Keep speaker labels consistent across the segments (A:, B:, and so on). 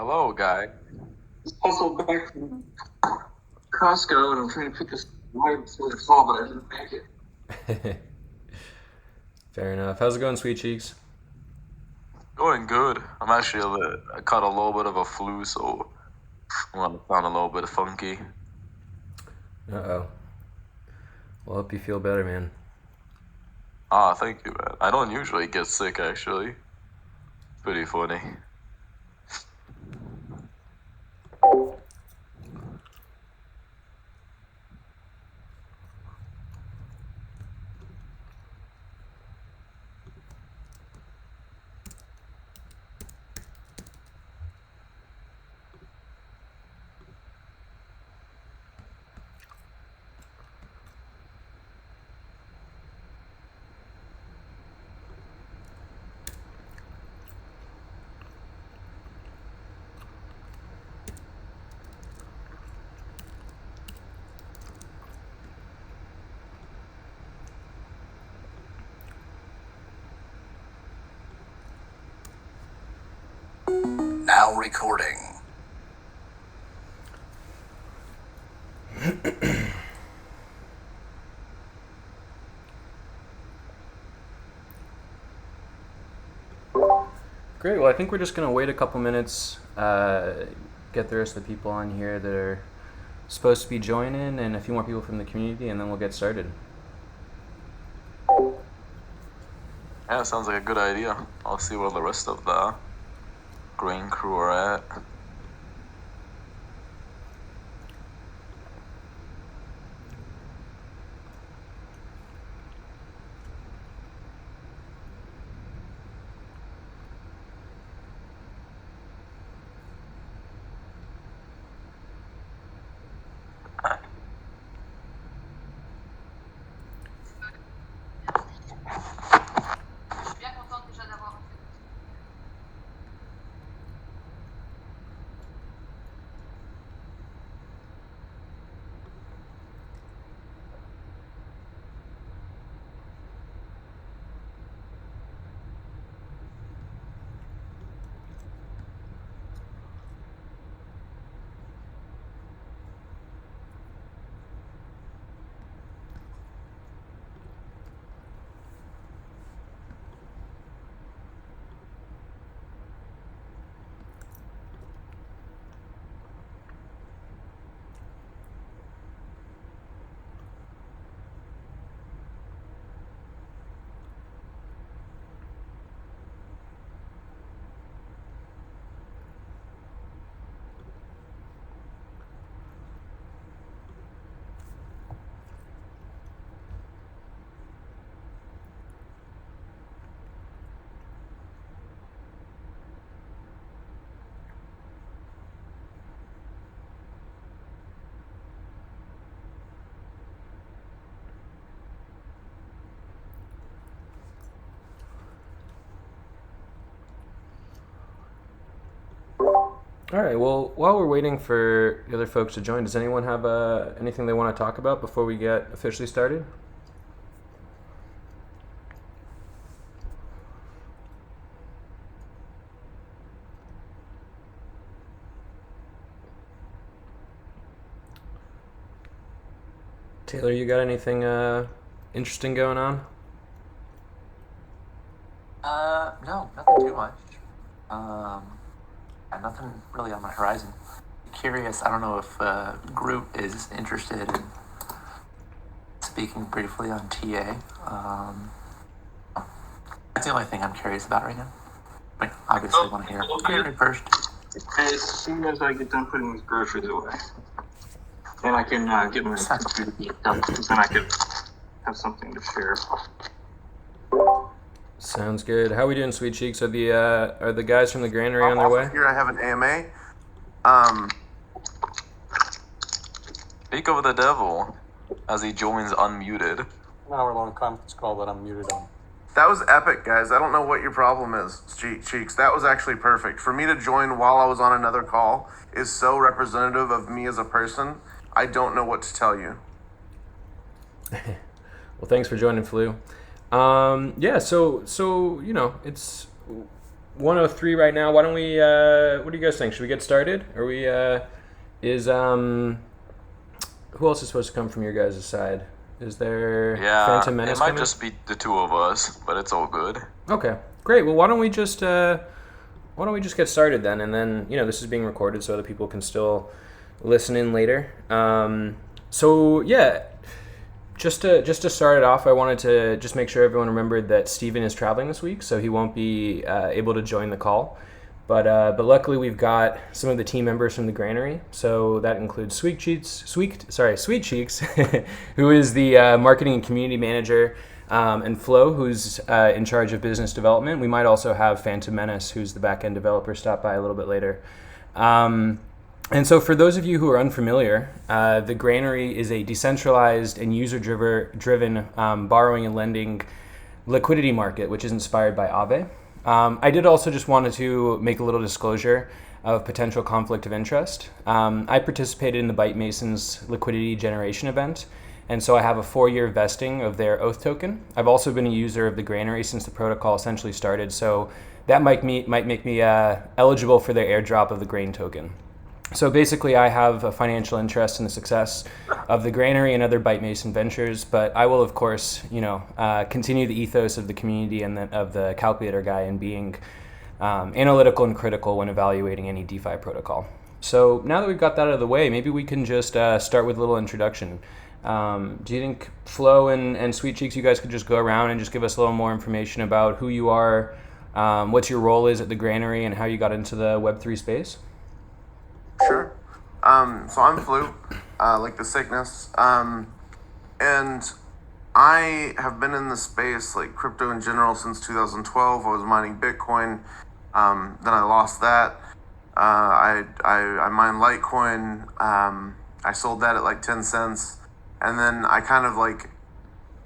A: Hello, guy.
B: Also back from Costco, and I'm trying to pick this wire before the call, but I didn't make it.
C: Fair enough. How's it going, Sweet Cheeks?
A: Going good. I caught a little bit of a flu, so I'm gonna sound a little bit funky.
C: Uh-oh. Well, hope you feel better, man.
A: Ah, thank you, man. I don't usually get sick, actually. Pretty funny.
D: Now recording.
C: Great. Well, I think we're just going to wait a couple minutes, get the rest of the people on here that are supposed to be joining, and a few more people from the community, and then we'll get started.
A: Yeah, sounds like a good idea. I'll see where the rest of the grain crew are at.
C: All right. Well, while we're waiting for the other folks to join, does anyone have anything they want to talk about before we get officially started? Taylor, you got anything interesting going on?
D: No, nothing too much. Nothing really on my horizon. Curious, I don't know if Group is interested in speaking briefly on TA. That's the only thing I'm curious about right now. But obviously want to hear Granary first.
B: As soon as I get done putting these groceries away, then I can get my computer done, because then I could have something to share.
C: Sounds good. How are we doing, Sweet Cheeks? Are the guys from the Granary on their way?
E: Here I have an AMA.
A: Speak of the devil as he joins unmuted.
F: An hour-long conference call that I'm muted on.
E: That was epic, guys. I don't know what your problem is, Cheeks. That was actually perfect. For me to join while I was on another call is so representative of me as a person. I don't know what to tell you.
C: Well, thanks for joining, Flu. Yeah, so you know, it's 1:03 right now. Why don't we? What do you guys think? Should we get started? Are we? Is Who else is supposed to come from your guys' side? Is there
A: Yeah,
C: Phantom
A: it
C: Menace
A: might
C: coming?
A: just be the two of us, but it's all good.
C: Okay, great. Well, why don't we just get started then, and then this is being recorded so other people can still listen in later. So yeah, just to start it off, I wanted to just make sure everyone remembered that Steven is traveling this week, so he won't be able to join the call. But luckily we've got some of the team members from the Granary, so that includes Sweet Cheeks, who is the marketing and community manager, and Flo, who's in charge of business development. We might also have Phantom Menace, who's the back-end developer, stop by a little bit later. And so for those of you who are unfamiliar, the Granary is a decentralized and user-driven borrowing and lending liquidity market, which is inspired by Aave. I did also just wanted to make a little disclosure of potential conflict of interest. I participated in the Byte Masons liquidity generation event, and so I have a 4-year vesting of their Oath token. I've also been a user of the Granary since the protocol essentially started, so that might make me eligible for their airdrop of the Grain token. So basically, I have a financial interest in the success of the Granary and other Byte Mason ventures, but I will, of course, continue the ethos of the community and of the calculator guy in being analytical and critical when evaluating any DeFi protocol. So now that we've got that out of the way, maybe we can just start with a little introduction. Do you think Flo and Sweet Cheeks, you guys could just go around and just give us a little more information about who you are, what your role is at the Granary, and how you got into the Web3 space?
E: Sure. So I'm Flu, like the sickness. And I have been in the space, like crypto in general, since 2012. I was mining Bitcoin. Then I lost that. I mined Litecoin. I sold that at like 10 cents. And then I kind of like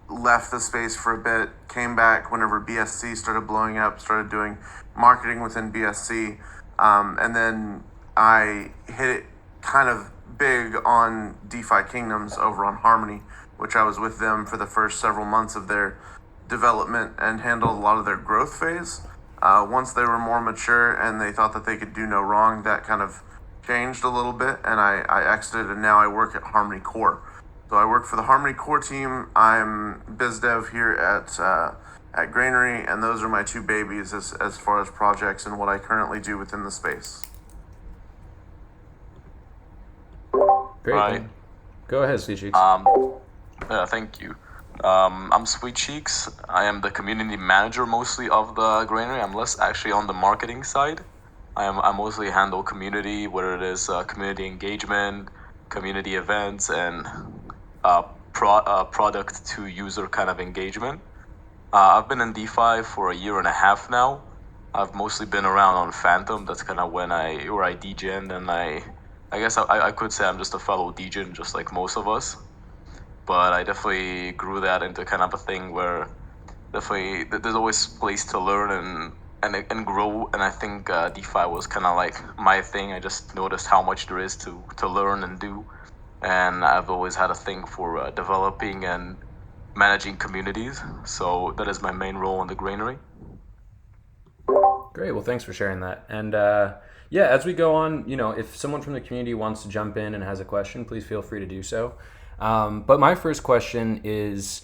E: left the space for a bit, came back whenever BSC started blowing up, started doing marketing within BSC. And then I hit it kind of big on DeFi Kingdoms over on Harmony, which I was with them for the first several months of their development and handled a lot of their growth phase. Once they were more mature and they thought that they could do no wrong, that kind of changed a little bit, and I exited, and now I work at Harmony Core. So I work for the Harmony Core team. I'm biz dev here at Granary, and those are my two babies as far as projects and what I currently do within the space.
C: Great.
A: Right.
C: Go ahead, Sweet Cheeks.
A: Yeah, thank you. I'm Sweet Cheeks. I am the community manager mostly of the Granary. I'm less actually on the marketing side. I mostly handle community, whether it is community engagement, community events, and product to user kind of engagement. I've been in DeFi for 1.5 years now. I've mostly been around on Phantom. That's kind of where I degened, and I guess I could say I'm just a fellow degen, just like most of us. But I definitely grew that into kind of a thing where definitely there's always place to learn and grow. And I think DeFi was kind of like my thing. I just noticed how much there is to learn and do. And I've always had a thing for developing and managing communities. So that is my main role in the Granary.
C: Great. Well, thanks for sharing that. And yeah, as we go on, if someone from the community wants to jump in and has a question, please feel free to do so. But my first question is,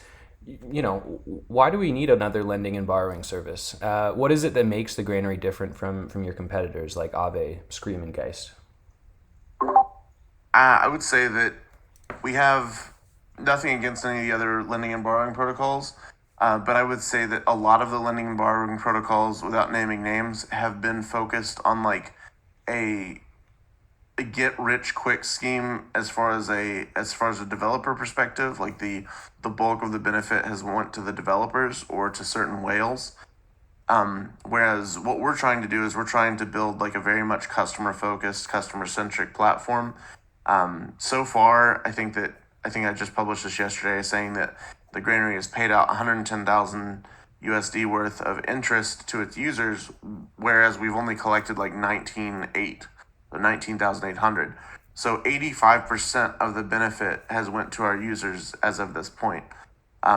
C: why do we need another lending and borrowing service? What is it that makes the Granary different from your competitors like Aave, Scream, and Geist?
E: I would say that we have nothing against any of the other lending and borrowing protocols, but I would say that a lot of the lending and borrowing protocols, without naming names, have been focused on like a get rich quick scheme as far as a developer perspective. Like the bulk of the benefit has went to the developers or to certain whales. Whereas what we're trying to do is we're trying to build like a very much customer focused, customer centric platform. So far, I think I just published this yesterday saying that the Granary has paid out 110,000 USD worth of interest to its users, whereas we've only collected like 19,800. So 85% of the benefit has went to our users as of this point.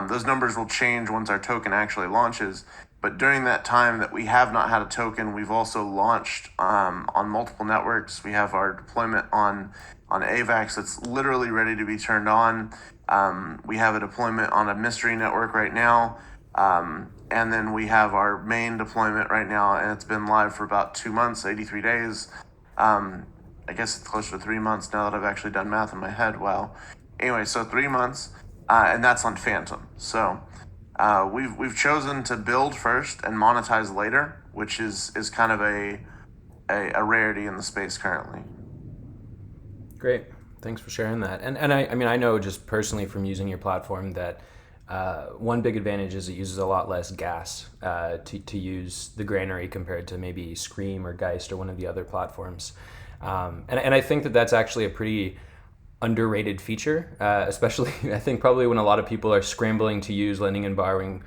E: Those numbers will change once our token actually launches, But during that time that we have not had a token, we've also launched on multiple networks. We have our deployment on AVAX that's literally ready to be turned on. We have a deployment on a mystery network right now. And then we have our main deployment right now, and it's been live for about 2 months, 83 days. I guess it's closer to 3 months now that I've actually done math in my head. Wow. Anyway, so 3 months, and that's on Phantom. So we've chosen to build first and monetize later, which is kind of a rarity in the space currently.
C: Great. Thanks for sharing that. And I mean, I know just personally from using your platform that one big advantage is it uses a lot less gas to use the Granary compared to maybe Scream or Geist or one of the other platforms. And I think that that's actually a pretty underrated feature, especially I think probably when a lot of people are scrambling to use lending and borrowing,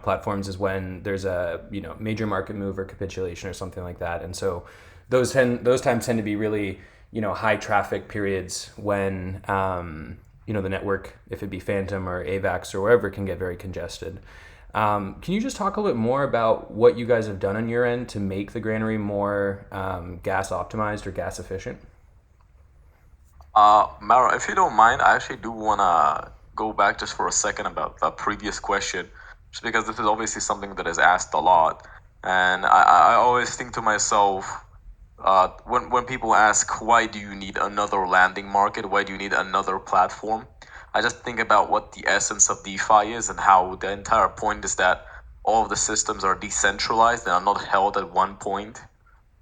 C: platforms is when there's a, major market move or capitulation or something like that. And so those times tend to be really, high traffic periods when, the network, if it be Phantom or AVAX or wherever, can get very congested. Can you just talk a little bit more about what you guys have done on your end to make the Granary more gas optimized or gas efficient?
A: Mara, if you don't mind, I actually do want to go back just for a second about the previous question, just because this is obviously something that is asked a lot. And I always think to myself, when people ask, why do you need another landing market? Why do you need another platform? I just think about what the essence of DeFi is and how the entire point is that all of the systems are decentralized and are not held at one point.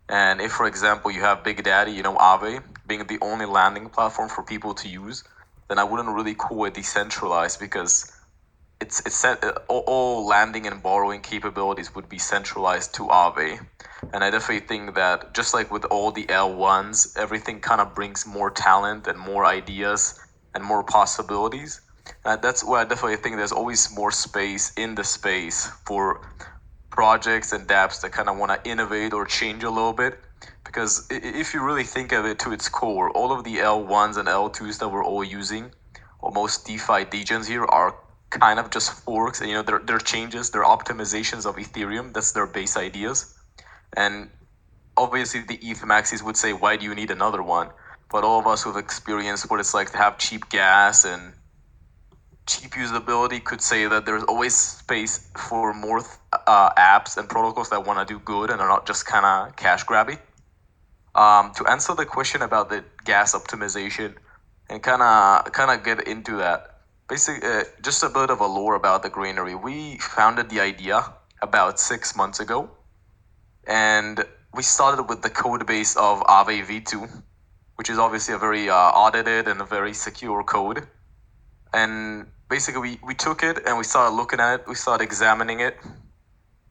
A: And if, for example, you have Big Daddy, Aave, being the only landing platform for people to use, then I wouldn't really call it decentralized because it's set, all landing and borrowing capabilities would be centralized to Aave. And I definitely think that just like with all the L1s, everything kind of brings more talent and more ideas and more possibilities. That's why I definitely think there's always more space in the space for projects and dApps that kind of want to innovate or change a little bit. Because if you really think of it to its core, all of the L1s and L2s that we're all using, or most DeFi degens here, are kind of just forks. And they're changes, they're optimizations of Ethereum. That's their base ideas. And obviously the ETH maxis would say, why do you need another one? But all of us who've experienced what it's like to have cheap gas and cheap usability could say that there's always space for more apps and protocols that want to do good and are not just kind of cash grabby. To answer the question about the gas optimization and kind of get into that, basically just a bit of a lore about the Granary. We founded the idea about 6 months ago, and we started with the code base of Aave v2, which is obviously a very audited and a very secure code. And basically, we took it and we started looking at it, we started examining it,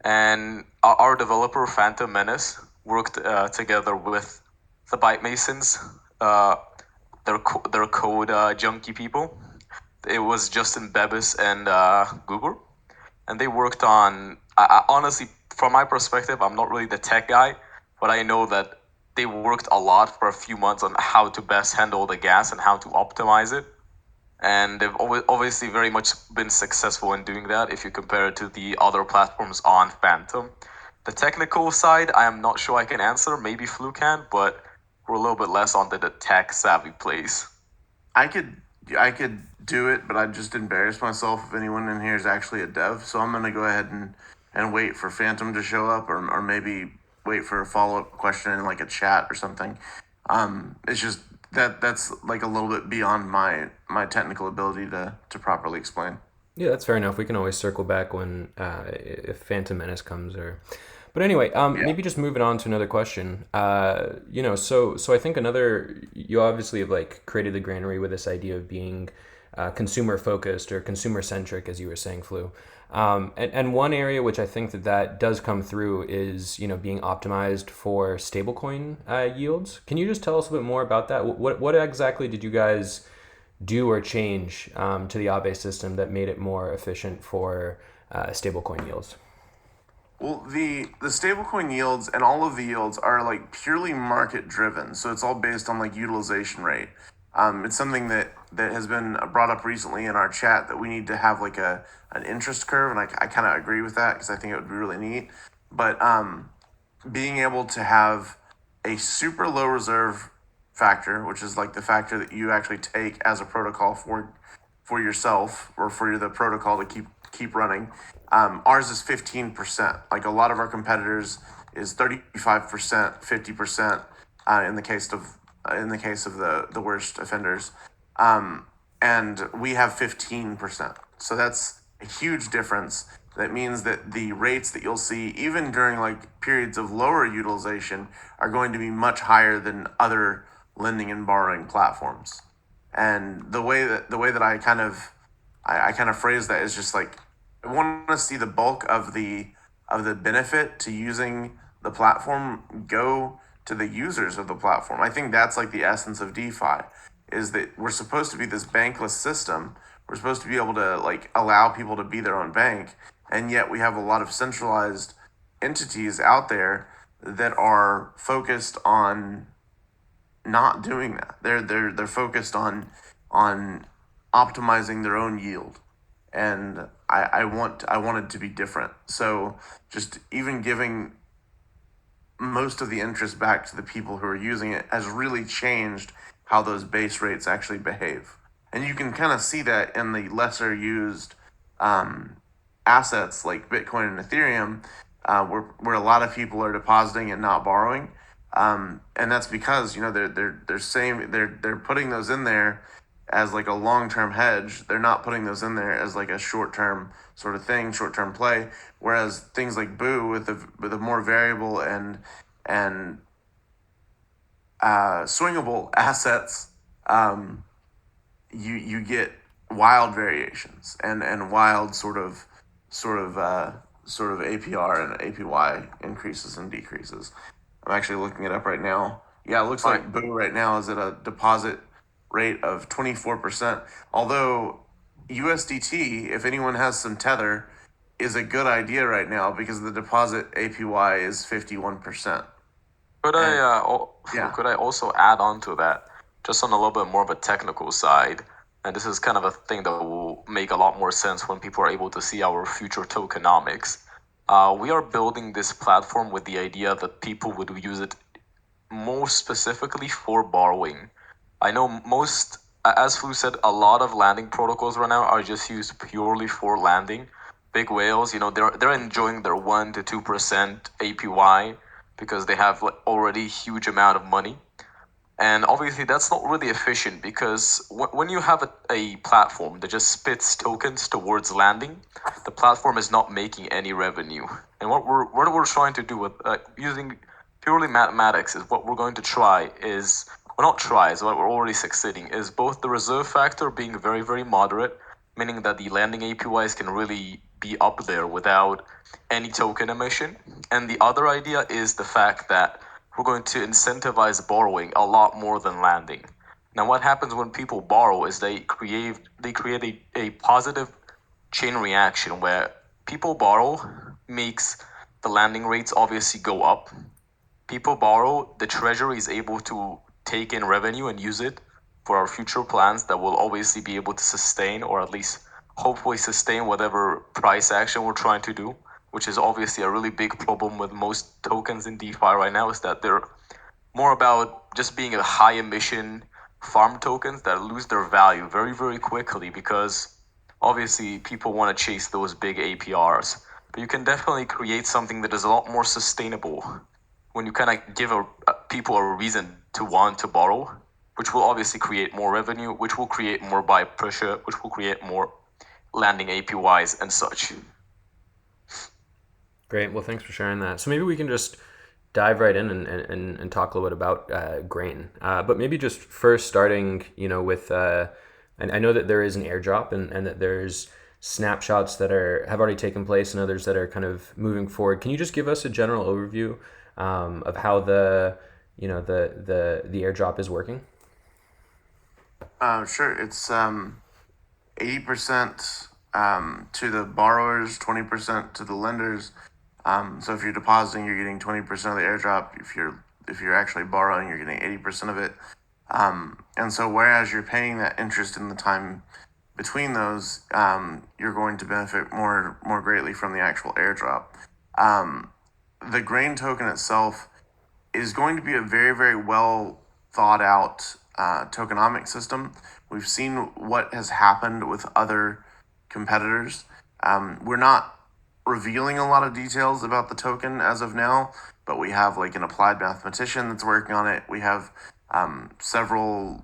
A: and our developer, Phantom Menace, worked together with the Byte Masons, their code junkie people. It was Justin Bebis and Google, and they worked on, honestly, from my perspective, I'm not really the tech guy, but I know that they worked a lot for a few months on how to best handle the gas and how to optimize it. And they've obviously very much been successful in doing that if you compare it to the other platforms on Phantom. The technical side, I am not sure I can answer. Maybe Flu can, but we're a little bit less on the tech savvy place.
E: I could do it, but I'd just embarrass myself if anyone in here is actually a dev. So I'm gonna go ahead and wait for Phantom to show up, or maybe wait for a follow-up question in like a chat or something. It's just that's like a little bit beyond my technical ability to properly explain.
C: Yeah, that's fair enough. We can always circle back when if Phantom Menace comes or. But anyway, maybe just moving on to another question. So I think you obviously have created the Granary with this idea of being consumer focused or consumer centric, as you were saying, Flu. And one area which I think that does come through is being optimized for stablecoin yields. Can you just tell us a bit more about that? What exactly did you guys do or change to the Aave system that made it more efficient for stablecoin yields?
E: Well, the stablecoin yields and all of the yields are purely market driven, so it's all based on utilization rate. It's something that that has been brought up recently in our chat that we need to have like an interest curve, and I kind of agree with that because I think it would be really neat. But being able to have a super low reserve factor, which is like the factor that you actually take as a protocol for yourself or for the protocol to keep running. Ours is 15%. Like a lot of our competitors is 35%, 50% in the case of the worst offenders, and we have 15%. So that's a huge difference. That means that the rates that you'll see, even during like periods of lower utilization, are going to be much higher than other lending and borrowing platforms. And the way that I kind of phrase that is just like I want to see the bulk of the benefit to using the platform go to the users of the platform. I think that's like the essence of DeFi, is that we're supposed to be this bankless system. We're supposed to be able to like allow people to be their own bank, and yet we have a lot of centralized entities out there that are focused on not doing that. They're focused on optimizing their own yield, and I want it to be different. So just even giving most of the interest back to the people who are using it has really changed how those base rates actually behave, and you can kind of see that in the lesser used assets like Bitcoin and Ethereum, where a lot of people are depositing and not borrowing. And that's because they're putting those in there as like a long-term hedge. They're not putting those in there as like a short-term sort of thing, short-term play. Whereas things like Boo with a more variable and swingable assets, you get wild variations and wild sort of APR and APY increases and decreases. I'm actually looking it up right now. Yeah, it looks like Boo right now is at a deposit rate of 24%. Although USDT, if anyone has some Tether, is a good idea right now because the deposit APY is 51%.
A: Could I also add on to that, just on a little bit more of a technical side, and this is kind of a thing that will make a lot more sense when people are able to see our future tokenomics. We are building this platform with the idea that people would use it most specifically for borrowing. I know as Flu said, a lot of landing protocols right now are just used purely for landing. Big whales, they're enjoying their 1 to 2% APY because they have already huge amount of money. And obviously that's not really efficient because when you have a platform that just spits tokens towards landing, the platform is not making any revenue. And what we're trying to do with using purely mathematics is what we're going to try is, well, not try, is what we're already succeeding, is both the reserve factor being very, very moderate, meaning that the landing APYs can really be up there without any token emission. And the other idea is the fact that we're going to incentivize borrowing a lot more than landing. Now, what happens when people borrow is they create a positive chain reaction where people borrow makes the landing rates obviously go up. People borrow, the treasury is able to take in revenue and use it for our future plans that will obviously be able to sustain, or at least hopefully sustain, whatever price action we're trying to do, which is obviously a really big problem with most tokens in DeFi right now, is that they're more about just being a high emission farm tokens that lose their value very, very quickly because obviously people want to chase those big APRs. But you can definitely create something that is a lot more sustainable when you kind of give people a reason to want to borrow, which will obviously create more revenue, which will create more buy pressure, which will create more landing APYs and such.
C: Great. Well, thanks for sharing that. So maybe we can just dive right in and talk a little bit about Grain. But maybe just first starting, with, and I know that there is an airdrop and that there's snapshots that have already taken place and others that are kind of moving forward. Can you just give us a general overview of how the airdrop is working?
E: Sure. It's 80% to the borrowers, 20% to the lenders. So if you're depositing, you're getting 20% of the airdrop. If you're actually borrowing, you're getting 80% of it. And so, whereas you're paying that interest in the time between those, you're going to benefit more greatly from the actual airdrop. The grain token itself is going to be a very, very well thought out tokenomic system. We've seen what has happened with other competitors. We're not revealing a lot of details about the token as of now, but we have like an applied mathematician that's working on it. We have several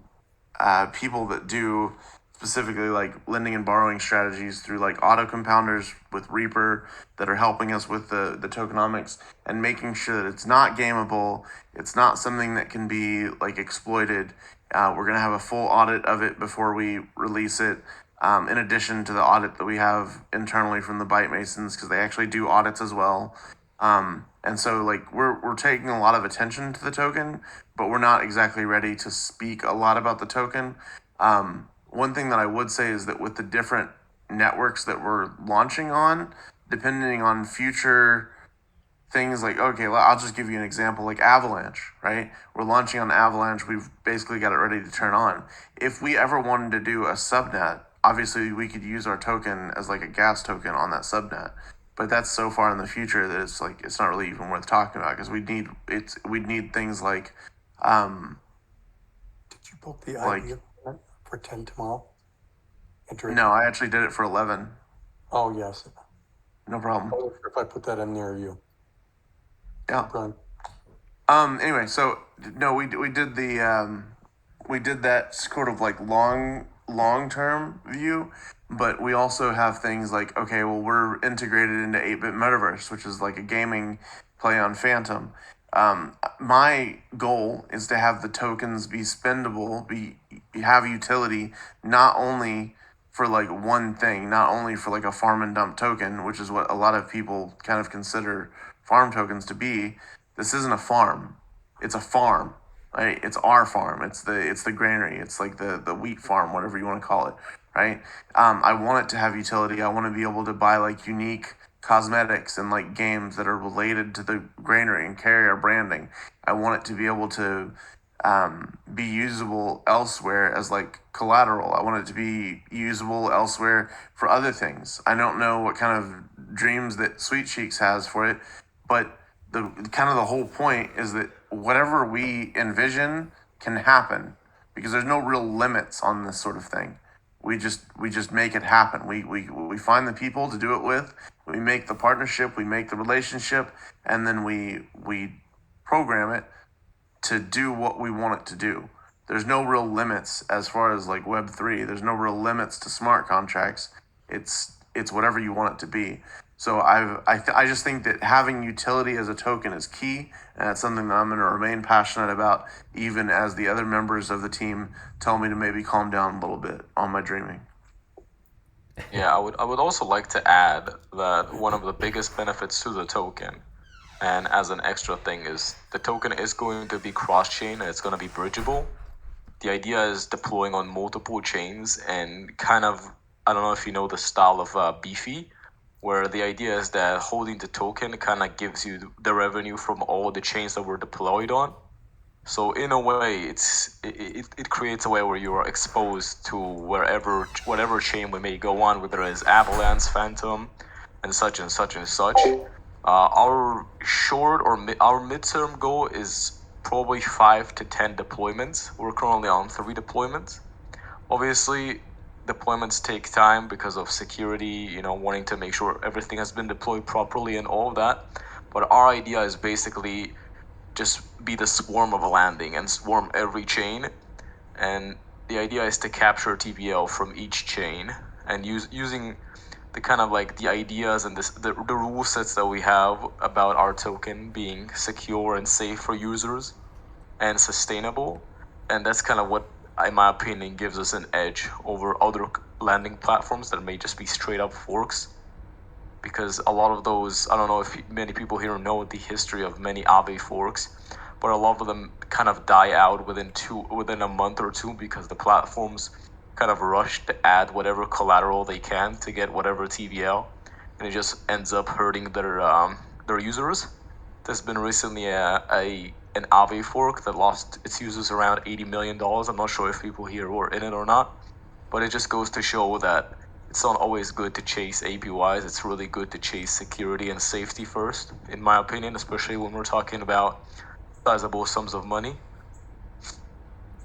E: people that do specifically like lending and borrowing strategies through like auto compounders with Reaper that are helping us with the tokenomics and making sure that it's not gameable, it's not something that can be like exploited. We're gonna have a full audit of it before we release it. In addition to the audit that we have internally from the Byte Masons, because they actually do audits as well. And so like we're taking a lot of attention to the token, but we're not exactly ready to speak a lot about the token. One thing that I would say is that with the different networks that we're launching on, depending on future things like, okay, I'll just give you an example like Avalanche, right? We're launching on Avalanche. We've basically got it ready to turn on. If we ever wanted to do a subnet, obviously we could use our token as like a gas token on that subnet. But that's so far in the future that it's like it's not really even worth talking about because we'd need things like
F: Did you book the
E: Like-
F: IB event for 10 tomorrow? Entering-
E: no, I actually did it for 11.
F: Oh, yes.
E: No problem.
F: If I put that in near you.
E: Yeah.
F: Brian.
E: Anyway, so no, we did the we did that sort of like long term view, but we also have things like, okay, well, we're integrated into 8-bit metaverse, which is like a gaming play on Phantom. My goal is to have the tokens be spendable, have utility, not only for like one thing, not only for like a farm and dump token, which is what a lot of people kind of consider farm tokens to be. This isn't a farm; it's a farm, right? It's our farm. It's the granary. It's like the wheat farm, whatever you want to call it, right? I want it to have utility. I want to be able to buy like unique cosmetics and like games that are related to the granary and carry our branding. I want it to be able to be usable elsewhere as like collateral. I want it to be usable elsewhere for other things. I don't know what kind of dreams that Sweet Cheeks has for it, but the kind of the whole point is that whatever we envision can happen because there's no real limits on this sort of thing. We just make it happen. We find the people to do it with. We make the partnership. We make the relationship, and then we program it to do what we want it to do. There's no real limits as far as like Web3. There's no real limits to smart contracts. It's whatever you want it to be. So I just think that having utility as a token is key, and that's something that I'm going to remain passionate about, even as the other members of the team tell me to maybe calm down a little bit on my dreaming.
A: Yeah, I would also like to add that one of the biggest benefits to the token, and as an extra thing, is the token is going to be cross-chain and it's going to be bridgeable. The idea is deploying on multiple chains and kind of, I don't know if you know the style of Beefy, where the idea is that holding the token kind of gives you the revenue from all the chains that we're deployed on. So in a way, it creates a way where you are exposed to whatever chain we may go on, whether it's Avalanche, Phantom, and such and such and such. Our short or our midterm goal is probably 5 to 10 deployments. We're currently on 3 deployments. Obviously, deployments take time because of security, wanting to make sure everything has been deployed properly and all of that. But our idea is basically just be the swarm of a landing and swarm every chain. And the idea is to capture TVL from each chain and using the kind of like the ideas and the rule sets that we have about our token being secure and safe for users and sustainable. And that's kind of what, in my opinion, gives us an edge over other landing platforms that may just be straight up forks. Because a lot of those, I don't know if many people here know the history of many Aave forks, but a lot of them kind of die out within a month or two because the platforms kind of rush to add whatever collateral they can to get whatever TVL, and it just ends up hurting their users. There's been recently a an Aave fork that lost its users around $80 million. I'm not sure if people here were in it or not, but it just goes to show that it's not always good to chase APYs. It's really good to chase security and safety first, in my opinion, especially when we're talking about sizable sums of money.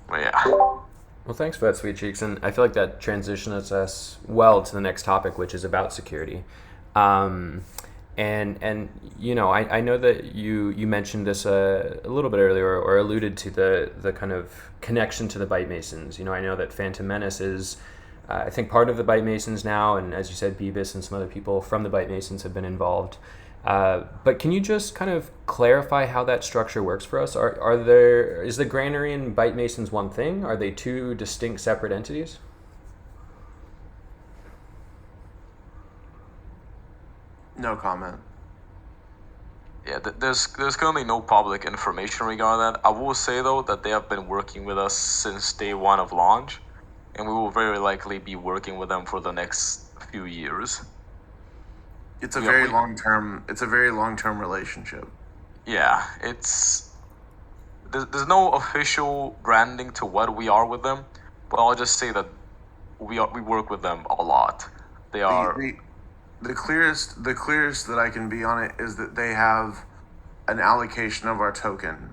A: But yeah.
C: Well, thanks for that, Sweet Cheeks, and I feel like that transitions us well to the next topic, which is about security. And you know, I know that you mentioned this a little bit earlier, or alluded to the kind of connection to the Byte Masons. You know, I know that Phantom Menace is, I think, part of the Byte Masons now, and as you said, Beavis and some other people from the Byte Masons have been involved. But can you just kind of clarify how that structure works for us? Is the Granary and Byte Masons one thing? Are they two distinct, separate entities?
E: No comment.
A: Yeah, there's currently no public information regarding that. I will say though that they have been working with us since day one of launch, and we will very likely be working with them for the next few years.
E: It's a
A: Yeah,
E: very
A: we-
E: long term. It's a very long term relationship.
A: Yeah, there's no official branding to what we are with them, but I'll just say that we work with them a lot. They are
E: The clearest that I can be on it is that they have an allocation of our token,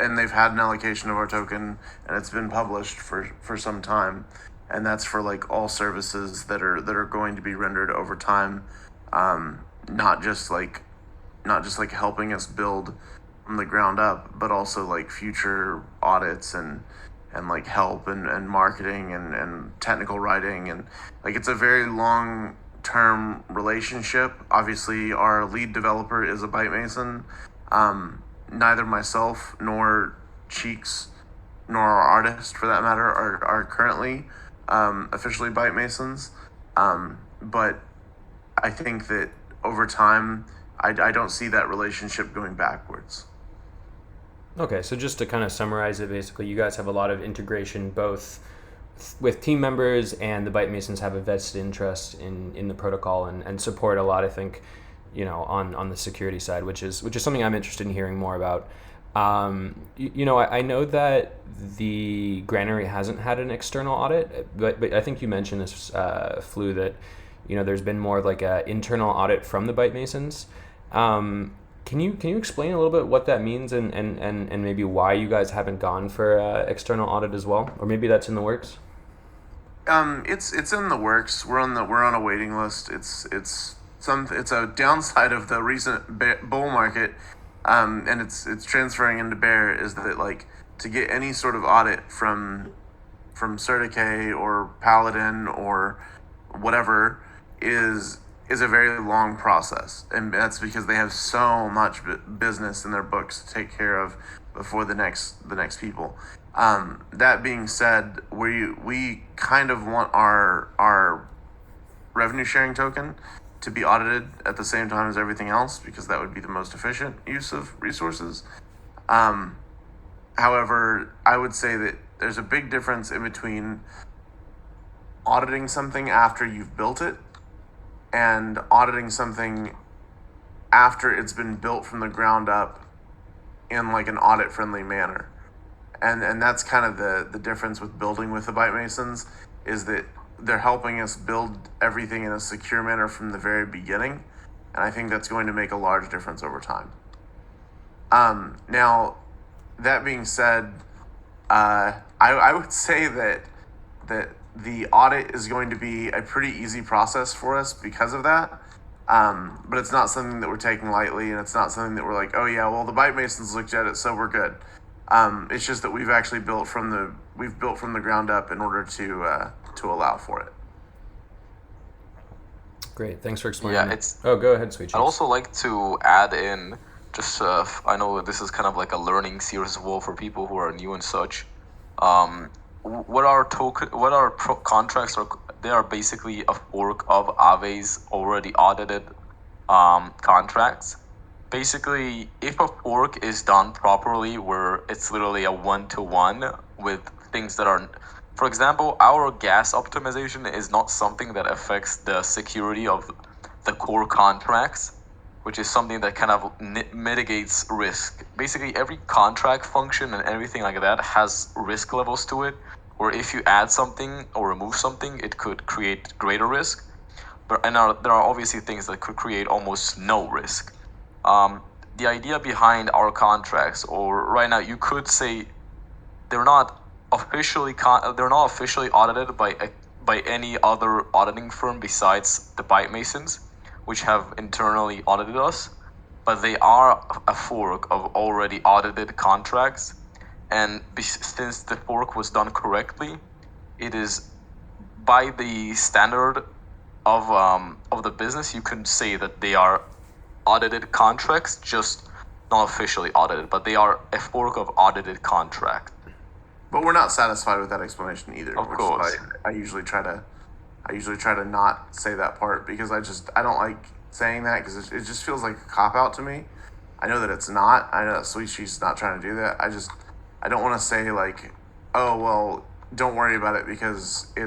E: and they've had an allocation of our token, and it's been published for some time, and that's for like all services that are going to be rendered over time, not just like helping us build from the ground up, but also like future audits and like help and marketing and technical writing, and like it's a very long term relationship. Obviously our lead developer is a Byte Mason. Neither myself nor Cheeks nor our artist for that matter are currently officially Byte Masons. But I think that over time I don't see that relationship going backwards.
C: Okay, so just to kind of summarize it, basically, you guys have a lot of integration both with team members, and the Byte Masons have a vested interest in the protocol and support a lot, I think, you know, on the security side, which is something I'm interested in hearing more about. You know, I know that the Granary hasn't had an external audit, but I think you mentioned this, Flu, that, you know, there's been more of like an internal audit from the Byte Masons. Can you explain a little bit what that means, and maybe why you guys haven't gone for external audit as well, or maybe that's in the works?
E: It's in the works. We're on a waiting list. It's a downside of the recent bull market, and it's transferring into bear, is that like to get any sort of audit from Certicay or Paladin or whatever is a very long process, and that's because they have so much business in their books to take care of before the next people. That being said, we kind of want our revenue sharing token to be audited at the same time as everything else, because that would be the most efficient use of resources. However, I would say that there's a big difference in between auditing something after you've built it and auditing something after it's been built from the ground up in like an audit friendly manner. And that's kind of the difference with building with the Byte Masons, is that they're helping us build everything in a secure manner from the very beginning. And I think that's going to make a large difference over time. Now, that being said, I would say that the audit is going to be a pretty easy process for us because of that. But it's not something that we're taking lightly, and it's not something that we're like, oh yeah, well the Byte Masons looked at it, so we're good. It's just that we've actually built from the ground up in order to allow for it.
C: Great, thanks for explaining.
A: Yeah,
C: that.
A: it's.
C: Oh, go ahead, Sweet Cheeks.
A: I'd also like to add in just I know this is kind of like a learning series as well for people who are new and such. What our contracts are, they are basically a fork of Aave's already audited contracts. Basically, if a fork is done properly, where it's literally a one-to-one with things that are, for example, our gas optimization is not something that affects the security of the core contracts. which is something that kind of mitigates risk. Basically, every contract function and everything like that has risk levels to it, where if you add something or remove something, it could create greater risk. There are obviously things that could create almost no risk. The idea behind our contracts, or right now, you could say they're not officially audited by any other auditing firm besides the Byte Masons, which have internally audited us, but they are a fork of already audited contracts. And since the fork was done correctly, it is by the standard of the business. You can say that they are audited contracts, just not officially audited, but they are a fork of audited contract.
E: But we're not satisfied with that explanation either,
A: Of
E: which
A: course.
E: is why I usually try to not say that part, because I don't like saying that, because it just feels like a cop out to me. I know that it's not. I know that Sweet She's not trying to do that. I don't want to say like, oh well, don't worry about it because it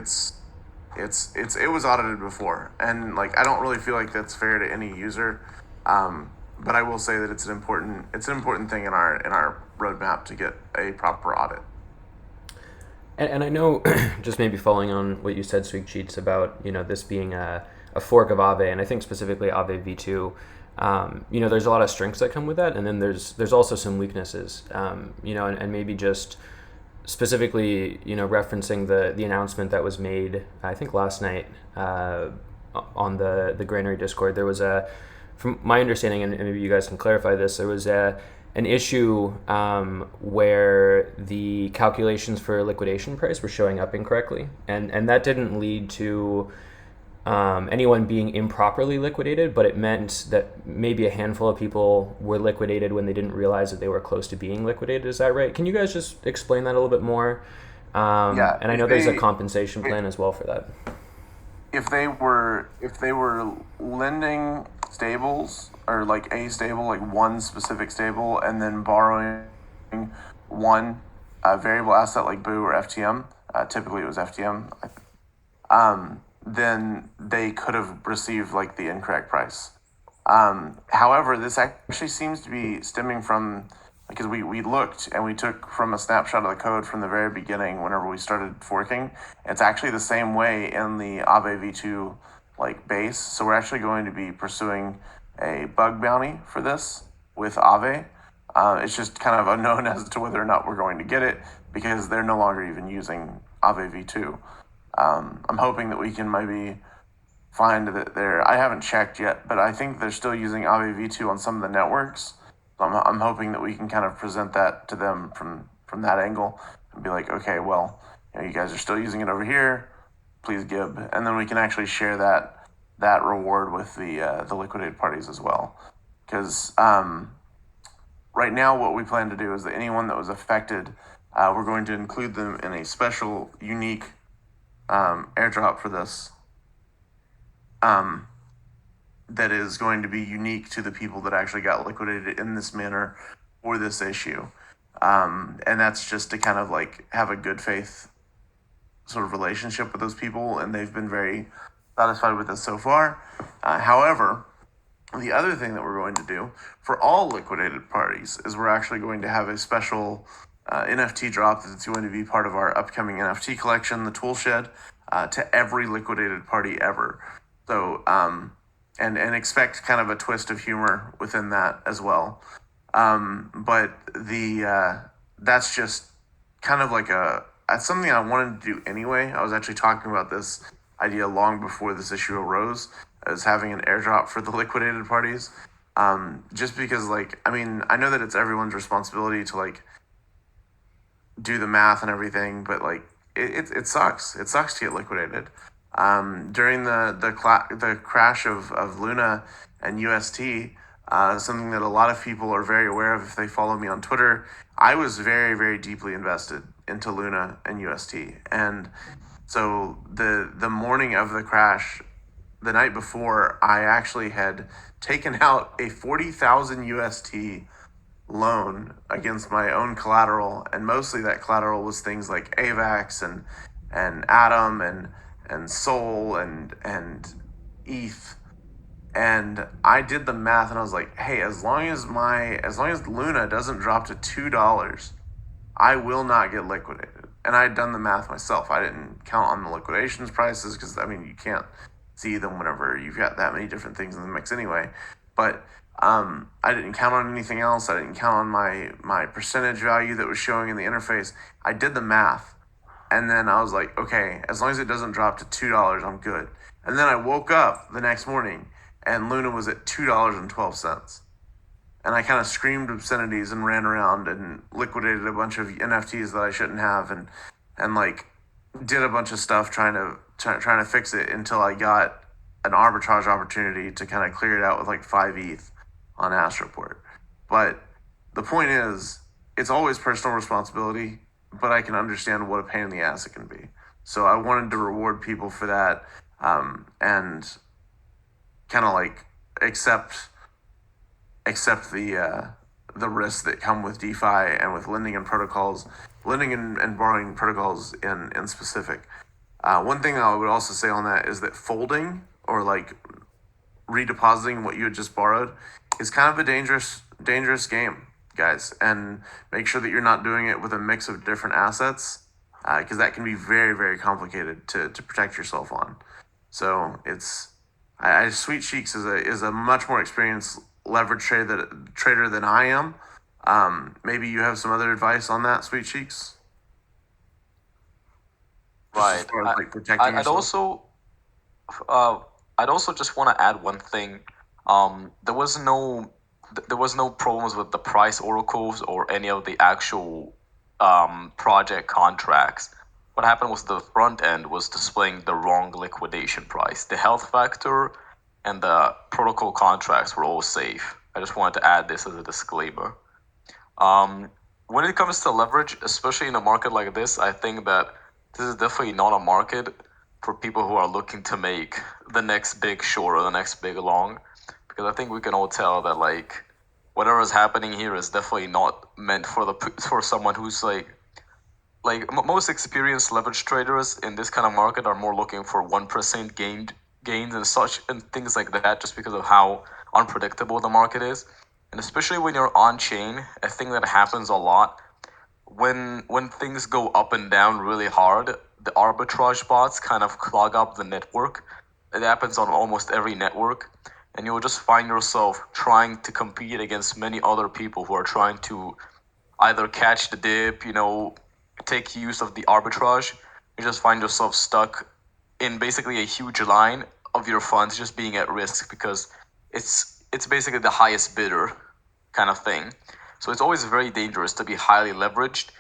E: was audited before, and like I don't really feel like that's fair to any user. But I will say that it's an important thing in our roadmap to get a proper audit.
C: And I know, just maybe following on what you said, Sweet Sheets, about this being a fork of Aave, and I think specifically Aave V2. There's a lot of strengths that come with that, and then there's also some weaknesses. And maybe just specifically, referencing the announcement that was made, I think last night, on the Granary Discord. There was from my understanding, and maybe you guys can clarify this, there was an issue where the calculations for liquidation price were showing up incorrectly, and that didn't lead to anyone being improperly liquidated, but it meant that maybe a handful of people were liquidated when they didn't realize that they were close to being liquidated. Is that right? Can you guys just explain that a little bit more?
E: Yeah,
C: and I know there's a compensation plan as well for that.
E: If they were lending stables, or like a stable, like one specific stable, and then borrowing one variable asset like Boo or FTM, typically it was FTM, then they could have received like the incorrect price. However, this actually seems to be stemming from, because we looked and we took from a snapshot of the code from the very beginning whenever we started forking. It's actually the same way in the Aave V2 like base. So we're actually going to be pursuing a bug bounty for this with Aave. It's just kind of unknown as to whether or not we're going to get it, because they're no longer even using Aave V2. I'm hoping that we can maybe find that I haven't checked yet, but I think they're still using Aave V2 on some of the networks. So I'm hoping that we can kind of present that to them from that angle and be like, okay, well, you guys are still using it over here, please give, and then we can actually share that reward with the liquidated parties as well. Because right now, what we plan to do is that anyone that was affected, we're going to include them in a special, unique airdrop for this. That is going to be unique to the people that actually got liquidated in this manner for this issue. And that's just to kind of like have a good faith sort of relationship with those people, and they've been very satisfied with us so far. However, the other thing that we're going to do for all liquidated parties is we're actually going to have a special NFT drop that's going to be part of our upcoming NFT collection, the Toolshed, to every liquidated party ever. So, and expect kind of a twist of humor within that as well. But that's just kind of like that's something I wanted to do anyway. I was actually talking about this idea long before this issue arose, as having an airdrop for the liquidated parties. Just because, like, I mean, I know that it's everyone's responsibility to like do the math and everything, but like it sucks. It sucks to get liquidated. During the crash of Luna and UST, something that a lot of people are very aware of if they follow me on Twitter, I was very, very deeply invested into Luna and UST. And so the morning of the crash, the night before, I actually had taken out a 40,000 UST loan against my own collateral, and mostly that collateral was things like AVAX and Atom and Sol and ETH, And I did the math, and I was like, hey, as long as Luna doesn't drop to $2, I will not get liquidated. And I had done the math myself. I didn't count on the liquidations prices because I mean you can't see them whenever you've got that many different things in the mix anyway. But I didn't count on anything else. I didn't count on my percentage value that was showing in the interface. I did the math, and then I was like, okay, as long as it doesn't drop to $2, I'm good. And then I woke up the next morning, and Luna was at $2.12. And I kind of screamed obscenities and ran around and liquidated a bunch of NFTs that I shouldn't have, and like did a bunch of stuff trying to fix it until I got an arbitrage opportunity to kind of clear it out with like 5 ETH on Astroport. But the point is, it's always personal responsibility, but I can understand what a pain in the ass it can be. So I wanted to reward people for that, and kind of like accept the risks that come with DeFi and with lending and protocols, lending and borrowing protocols in specific. One thing I would also say on that is that folding or like redepositing what you had just borrowed is kind of a dangerous game, guys. And make sure that you're not doing it with a mix of different assets, because that can be very, very complicated to protect yourself on. So Sweet Cheeks is a much more experienced leverage trader than I am. Maybe you have some other advice on that, Sweet Cheeks?
A: Right.
E: As far as, like, protecting yourself?
A: I'd also just want to add one thing. There was no problems with the price oracles or any of the actual project contracts. What happened was the front end was displaying the wrong liquidation price. The health factor and the protocol contracts were all safe. I just wanted to add this as a disclaimer. When it comes to leverage, especially in a market like this, I think that this is definitely not a market for people who are looking to make the next big short or the next big long, because I think we can all tell that like whatever is happening here is definitely not meant for someone who's most experienced leverage traders in this kind of market are more looking for 1% gains and such and things like that, just because of how unpredictable the market is. And especially when you're on chain, I think that happens a lot. When things go up and down really hard, the arbitrage bots kind of clog up the network. It happens on almost every network, and you'll just find yourself trying to compete against many other people who are trying to either catch the dip, take use of the arbitrage. You just find yourself stuck in basically a huge line of your funds just being at risk because it's basically the highest bidder kind of thing. So it's always very dangerous to be highly leveraged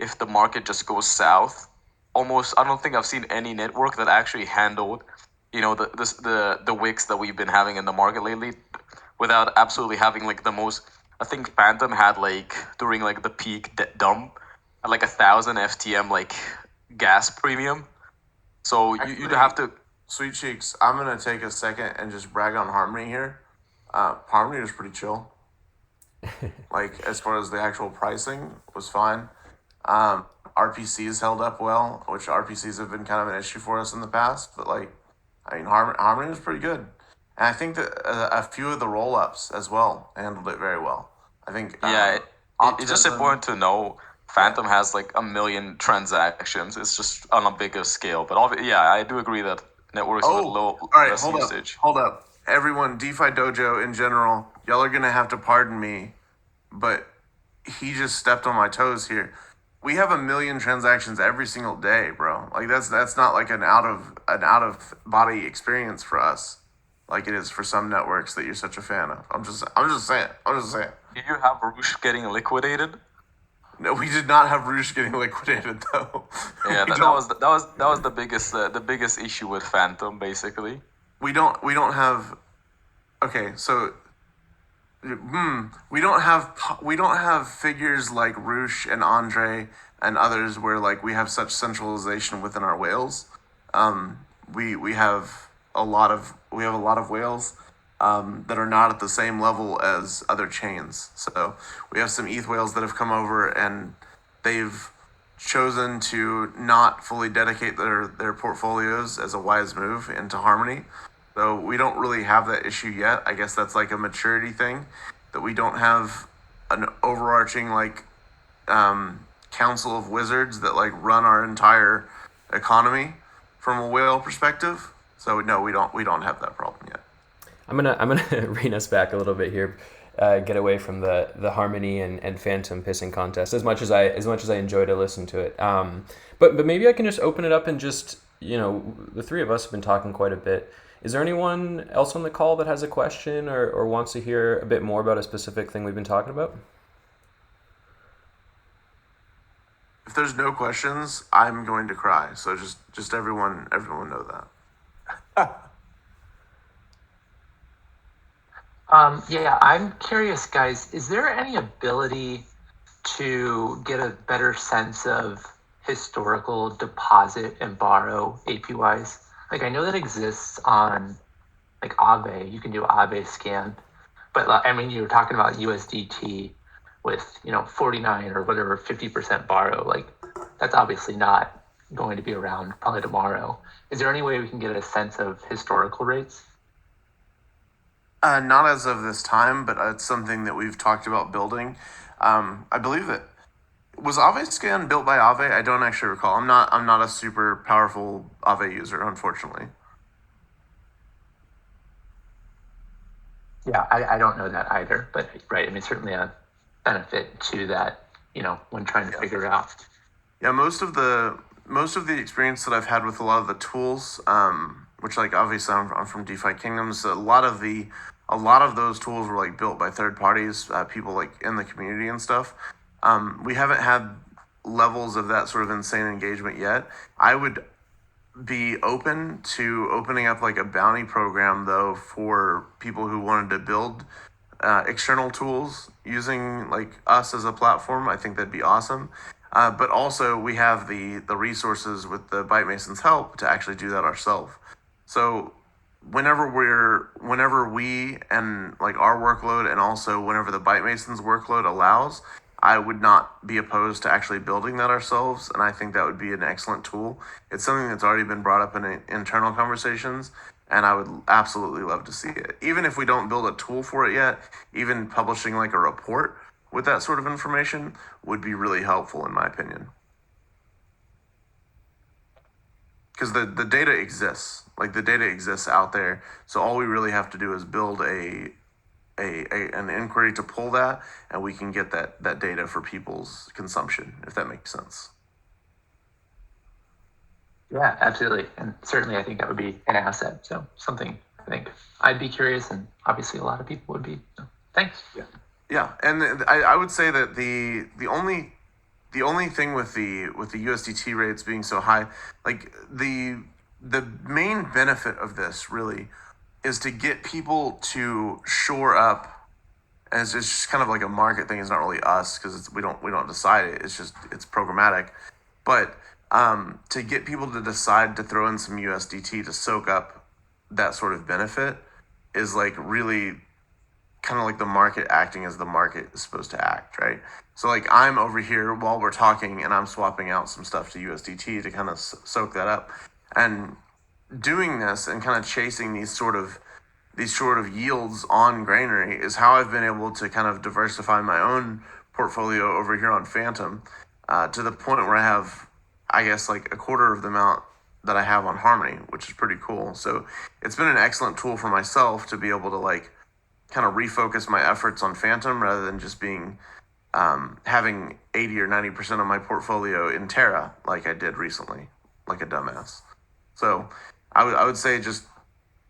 A: if the market just goes south. Almost, I don't think I've seen any network that actually handled, the wicks that we've been having in the market lately without absolutely having like the most. I think Phantom had like during like the peak dump at like 1,000 FTM like gas premium. So you'd have to.
E: Sweet Cheeks, I'm gonna take a second and just brag on Harmony here. Harmony was pretty chill. Like as far as the actual pricing was fine. RPCs held up well, which RPCs have been kind of an issue for us in the past. But Harmony was pretty good, and I think that a few of the roll ups as well handled it very well. I think
A: it's just important to know. Phantom has like 1 million transactions. It's just on a bigger scale. But I do agree that networks with less usage.
E: Hold up. Everyone, DeFi Dojo in general, y'all are gonna have to pardon me, but he just stepped on my toes here. We have 1 million transactions every single day, bro. Like that's not like an out of body experience for us, like it is for some networks that you're such a fan of. I'm just saying.
A: Did you have Roosh getting liquidated?
E: No, we did not have Roosh getting liquidated though.
A: Yeah, that was the biggest issue with Phantom basically.
E: We don't have. Okay, so. We don't have figures like Roosh and Andre and others where like we have such centralization within our whales. We have a lot of whales that are not at the same level as other chains. So we have some ETH whales that have come over and they've chosen to not fully dedicate their portfolios as a wise move into Harmony. So we don't really have that issue yet. I guess that's like a maturity thing, that we don't have an overarching like council of wizards that like run our entire economy from a whale perspective. So no, we don't have that problem yet.
C: I'm gonna rein us back a little bit here, get away from the harmony and phantom pissing contest. As much as I enjoy to listen to it, but maybe I can just open it up and just, the three of us have been talking quite a bit. Is there anyone else on the call that has a question or wants to hear a bit more about a specific thing we've been talking about?
E: If there's no questions, I'm going to cry. So just everyone know that.
D: Yeah, I'm curious, guys. Is there any ability to get a better sense of historical deposit and borrow APYs? Like, I know that exists on like Aave. You can do Aave scan, but I mean, you were talking about USDT with 49 or whatever 50% borrow. Like, that's obviously not going to be around probably tomorrow. Is there any way we can get a sense of historical rates?
E: Not as of this time, but it's something that we've talked about building. I believe that was AaveScan built by Aave. I don't actually recall. I'm not a super powerful Aave user, unfortunately.
D: Yeah, I don't know that either, but right. I mean, certainly a benefit to that, when trying to figure out.
E: Yeah, most of the experience that I've had with a lot of the tools, which like obviously I'm from DeFi Kingdoms, a lot of those tools were like built by third parties, people like in the community and stuff. We haven't had levels of that sort of insane engagement yet. I would be open to opening up like a bounty program though for people who wanted to build external tools using like us as a platform. I think that'd be awesome. But also we have the resources with the Byte Masons help to actually do that ourselves. So whenever we and like our workload and also whenever the Byte Masons workload allows, I would not be opposed to actually building that ourselves, and I think that would be an excellent tool. It's something that's already been brought up in internal conversations, and I would absolutely love to see it. Even if we don't build a tool for it yet, even publishing like a report with that sort of information would be really helpful in my opinion. Because the data exists, like the data exists out there, so all we really have to do is build an inquiry to pull that, and we can get that data for people's consumption, if that makes sense.
D: Yeah, absolutely. And certainly I think that would be an asset. So something I think I'd be curious, and obviously a lot of people would be. So thanks.
E: Yeah, and I would say that the only thing with the USDT rates being so high, like the main benefit of this really is to get people to shore up, and it's just kind of like a market thing. It's not really us because we don't decide it. It's programmatic, but to get people to decide to throw in some USDT to soak up that sort of benefit is like really kind of like the market acting as the market is supposed to act, right? So like I'm over here while we're talking and I'm swapping out some stuff to USDT to kind of soak that up, and doing this and kind of chasing these sort of yields on Granary is how I've been able to kind of diversify my own portfolio over here on Phantom, to the point where I have, I guess, like a quarter of the amount that I have on Harmony, which is pretty cool. So it's been an excellent tool for myself to be able to like kind of refocus my efforts on Phantom rather than just being having 80 or 90% of my portfolio in Terra like I did recently, like a dumbass. So I would say just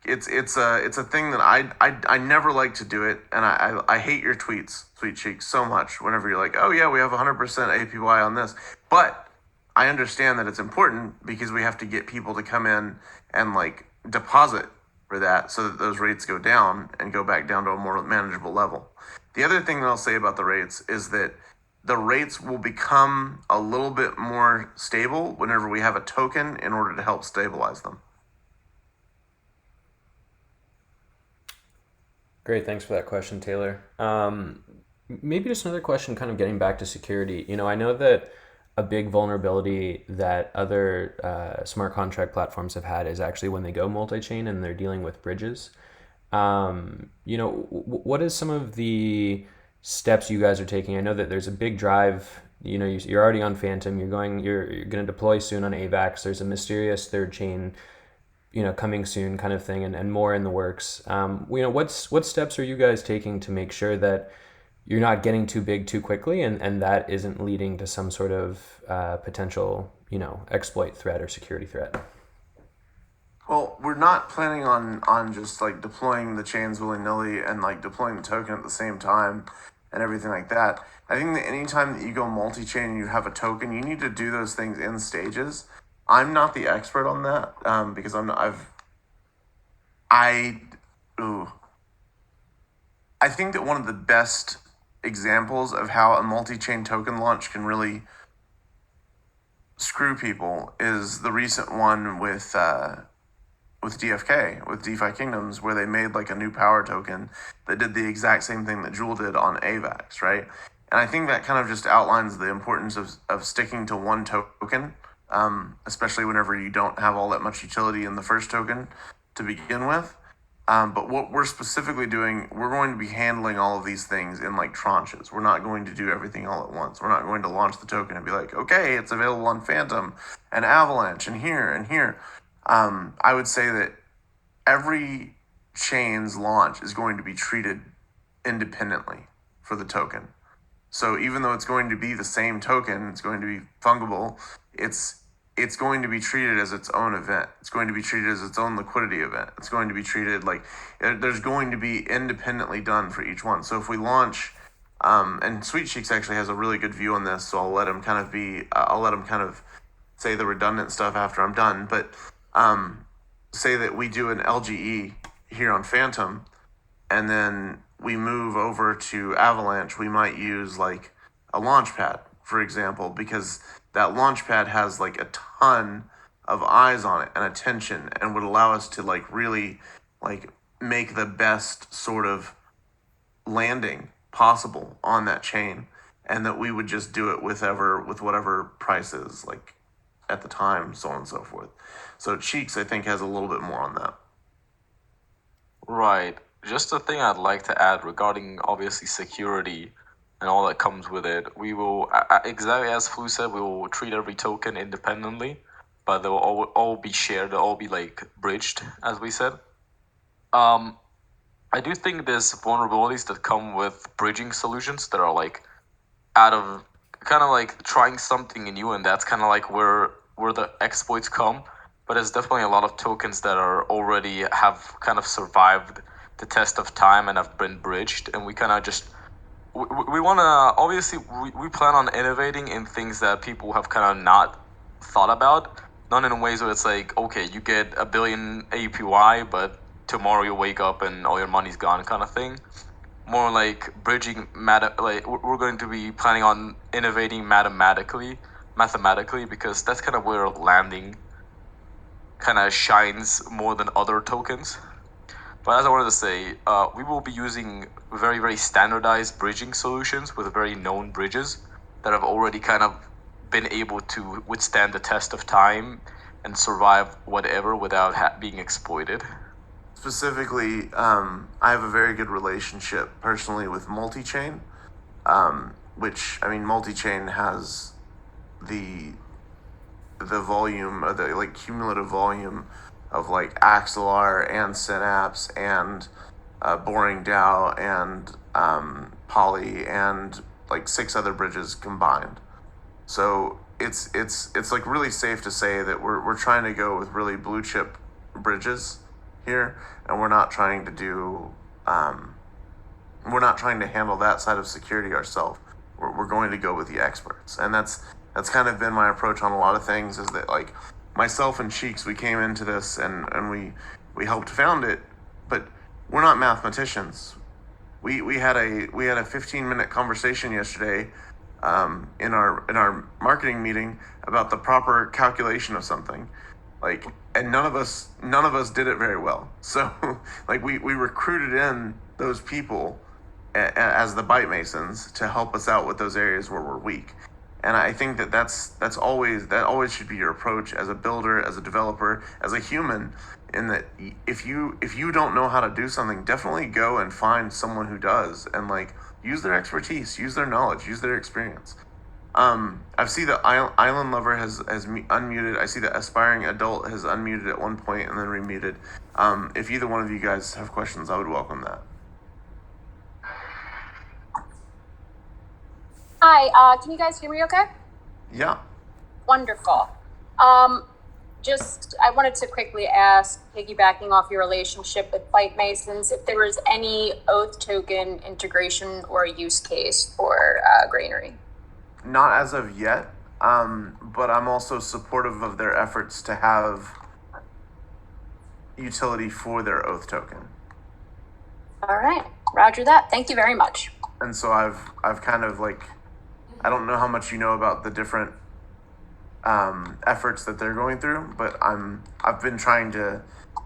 E: it's a thing that I never like to do it, and I hate your tweets, Sweet Cheek, so much whenever you're like, oh yeah, we have 100% APY on this, but I understand that it's important because we have to get people to come in and like deposit for that so that those rates go down and go back down to a more manageable level. The other thing that I'll say about the rates is that the rates will become a little bit more stable whenever we have a token in order to help stabilize them.
C: Great, thanks for that question, Taylor. Maybe just another question, kind of getting back to security. I know that a big vulnerability that other smart contract platforms have had is actually when they go multi-chain and they're dealing with bridges. What is some of the steps you guys are taking? I know that there's a big drive. You're already on Phantom. You're going to deploy soon on AVAX. There's a mysterious third chain, coming soon kind of thing, and more in the works. What steps are you guys taking to make sure that you're not getting too big too quickly, and that isn't leading to some sort of potential, exploit threat or security threat?
E: Well, we're not planning on just like deploying the chains willy-nilly and like deploying the token at the same time and everything like that. I think that anytime that you go multi-chain and you have a token, you need to do those things in stages. I'm not the expert on that because I think that one of the best examples of how a multi-chain token launch can really screw people is the recent one with DFK, with DeFi Kingdoms, where they made like a new power token that did the exact same thing that Jewel did on AVAX, right? And I think that kind of just outlines the importance of sticking to one token, especially whenever you don't have all that much utility in the first token to begin with. But what we're specifically doing, we're going to be handling all of these things in like tranches. We're not going to do everything all at once. We're not going to launch the token and be like, okay, it's available on Phantom and Avalanche and here and here. I would say that every chain's launch is going to be treated independently for the token. So even though it's going to be the same token, it's going to be fungible, it's going to be treated as its own event. It's going to be treated as its own liquidity event. It's going to be treated like there's going to be independently done for each one. So if we launch, and Sweet Cheeks actually has a really good view on this, so I'll let him kind of say the redundant stuff after I'm done. But say that we do an LGE here on Phantom, and then we move over to Avalanche, we might use like a launchpad, for example, because that launchpad has like a ton of eyes on it and attention and would allow us to like really like make the best sort of landing possible on that chain, and that we would just do it with whatever prices like at the time, so on and so forth. So Cheeks, I think, has a little bit more on that.
A: Right. Just a thing I'd like to add regarding obviously security and all that comes with it. We will, exactly as Flu said, we will treat every token independently, but they will all be shared, they'll all be like bridged, as we said. I do think there's vulnerabilities that come with bridging solutions that are like out of kind of like trying something new, and that's kind of like where the exploits come. But there's definitely a lot of tokens that are already have kind of survived the test of time and have been bridged, and we kind of just we want to obviously we plan on innovating in things that people have kind of not thought about, not in ways where it's like, okay, you get a billion APY, but tomorrow you wake up and all your money's gone kind of thing. More like bridging like we're going to be planning on innovating mathematically, because that's kind of where landing kind of shines more than other tokens. But as I wanted to say, we will be using very, very standardized bridging solutions with very known bridges that have already kind of been able to withstand the test of time and survive whatever without being exploited.
E: Specifically, I have a very good relationship personally with multi-chain, which, I mean, multi-chain has the volume, or the like cumulative volume of like Axelar and Synapse and Boring DAO and Poly and like 6 other bridges combined. So it's like really safe to say that we're trying to go with really blue chip bridges here, and we're not trying to do we're not trying to handle that side of security ourselves. We're going to go with the experts, and that's kind of been my approach on a lot of things. Is that like myself and Cheeks, we came into this and we helped found it, but we're not mathematicians. We had a 15-minute conversation yesterday in our marketing meeting about the proper calculation of something, like, and none of us did it very well. So like we recruited in those people as the Byte Masons to help us out with those areas where we're weak. And I think that always should be your approach as a builder, as a developer, as a human. In that, if you don't know how to do something, definitely go and find someone who does, and like use their expertise, use their knowledge, use their experience. I see that Island Lover has unmuted. I see that Aspiring Adult has unmuted at one point and then remuted. If either one of you guys have questions, I would welcome that.
G: Hi, can you guys hear me okay?
E: Yeah.
G: Wonderful. I wanted to quickly ask, piggybacking off your relationship with Fight Masons, if there was any Oath token integration or use case for Granary.
E: Not as of yet, but I'm also supportive of their efforts to have utility for their Oath token.
G: All right, roger that. Thank you very much.
E: And so I've kind of like, I don't know how much you know about the different efforts that they're going through, but I've been trying to